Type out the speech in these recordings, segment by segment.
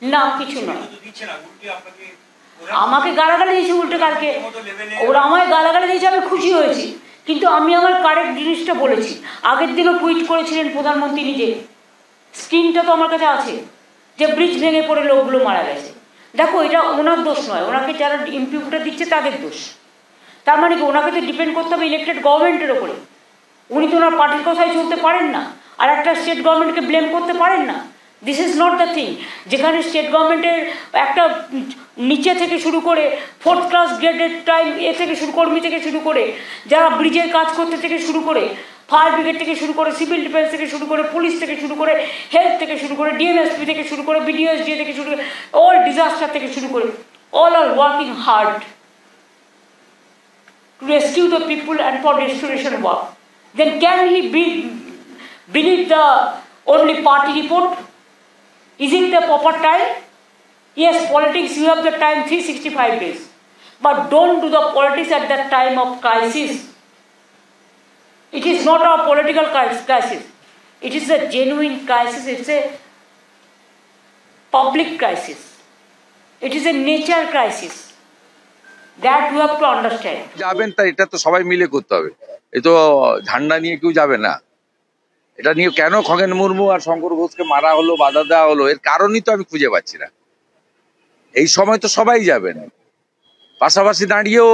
না কিছু নয়, আমাকে গালাগালি দিয়েছে উল্টে কালকে, ওরা আমায় গালাগালি দিয়েছে, আমি খুশি হয়েছি, কিন্তু আমি আমার কারেক্ট জিনিসটা বলেছি। আগের দিনও টুইট করেছিলেন প্রধানমন্ত্রী নিজে, স্ক্রিনটা তো আমার কাছে আছে, যে ব্রিজ ভেঙে পড়ে লোকগুলো মারা গেছে। দেখো এটা ওনার দোষ নয়, ওনাকে যারা ইম্পিউটা দিচ্ছে তাদের দোষ। তার মানে কি ওনাকে তো ডিপেন্ড করতে হবে ইলেক্টেড গভর্নমেন্টের ওপরে, উনি তো ওনার পার্টির কথাই চলতে পারেন না, আর একটা স্টেট গভর্নমেন্টকে ব্লেম করতে পারেন না। This is not the thing, যেখানে স্টেট গভর্নমেন্টের একটা নিচে থেকে শুরু করে 4th ক্লাস গ্রেডের টাইম থেকে কর্মী থেকে শুরু করে, যারা ব্রিজের কাজ করতে থেকে শুরু করে, ফায়ার ব্রিগেড থেকে শুরু করে, সিভিল ডিফেন্স থেকে শুরু করে, পুলিশ থেকে শুরু করে, হেলথ থেকে শুরু করে, ডিএমএসপি থেকে শুরু করে, বিডিএসডি থেকে শুরু করে, অল ডিজাস্টার থেকে শুরু করে, all are working hard to rescue the people and for restoration work. Then can he believe the only party report? Is it the proper time? Yes, politics, you have the time 365 days. But don't do the politics at that time of crisis. It is not a political crisis. It is a genuine crisis. It's a public crisis. It is a nature crisis. That you have to understand. যাবেন তা এটা তো সবাই মিলে করতে হবে, এই তো ঝান্ডা নিয়ে কেউ যাবে না। এটা নিয়ে কেন খগেন মুর্মু আর শঙ্কর ঘোষকে মারা হলো, বাধা দেওয়া হলো, এর কারণই তো আমি খুঁজে পাচ্ছি না। এই সময় তো সবাই যাবেন, পাশাপাশি দাঁড়িয়েও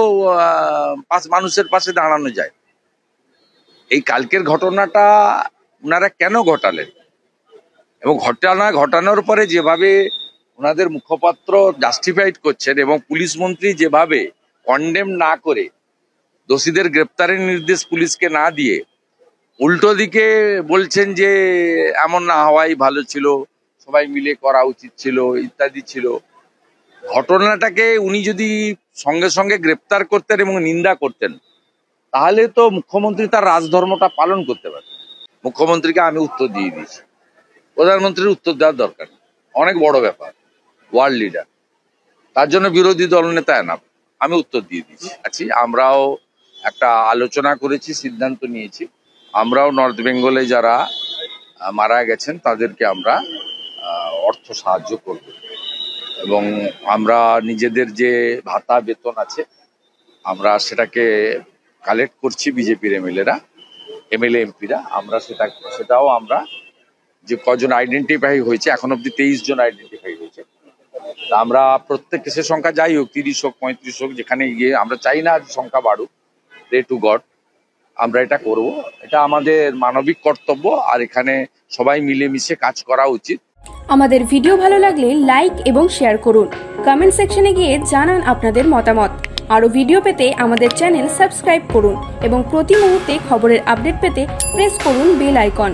মানুষের পাশে দাঁড়ানো যায়। এই কালকের ঘটনাটা ওনারা কেন ঘটালেন, এবং ঘটানোর পরে যেভাবে ওনাদের মুখপাত্র জাস্টিফাইড করছেন এবং পুলিশ মন্ত্রী যেভাবে কন্ডেম না করে দোষীদের গ্রেপ্তারের নির্দেশ পুলিশকে না দিয়ে উল্টো দিকে বলছেন যে এমন না হওয়াই ভালো ছিল, সবাই মিলে করা উচিত ছিল ইত্যাদি ছিল। ঘটনাটাকে উনি যদি সঙ্গে সঙ্গে গ্রেপ্তার করতেন এবং নিন্দা করতেন, তাহলে তো মুখ্যমন্ত্রী তার রাজধর্মটা পালন করতে পারতেন। মুখ্যমন্ত্রীকে আমি উত্তর দিয়ে দিয়েছি, প্রধানমন্ত্রীর উত্তর দেওয়ার দরকার নেই, অনেক বড় ব্যাপার, ওয়ার্ল্ড লিডার, তার জন্য বিরোধী দলনেতা না, আমি উত্তর দিয়ে দিয়েছি। আমরাও একটা আলোচনা করেছি, সিদ্ধান্ত নিয়েছি, আমরাও নর্থ বেঙ্গলে যারা মারা গেছেন তাদেরকে আমরা অর্থ সাহায্য করব, এবং আমরা নিজেদের যে ভাতা বেতন আছে আমরা সেটাকে কালেক্ট করছি, বিজেপির এমএলএ এমপিরা, আমরা সেটাও আমরা যে কজন আইডেন্টিফাই হয়েছে, এখন অব্দি 23 জন আইডেন্টিফাই হয়েছে, আমরা প্রত্যেক কেসের সংখ্যা যাই হোক 30 হোক 35 হোক, যেখানে গিয়ে আমরা চাই না সংখ্যা বাড়ুক, প্রে টু গড, আমরা এটা করব, এটা আমাদের মানবিক কর্তব্য, আর এখানে সবাই মিলেমিশে কাজ করা উচিত। আমাদের ভিডিও ভালো লাগলে লাইক এবং শেয়ার করুন, কমেন্ট সেকশনে গিয়ে জানান আপনাদের মতামত। আরও ভিডিও পেতে আমাদের চ্যানেল সাবস্ক্রাইব করুন এবং প্রতি মুহূর্তে খবরের আপডেট পেতে প্রেস করুন বেল আইকন।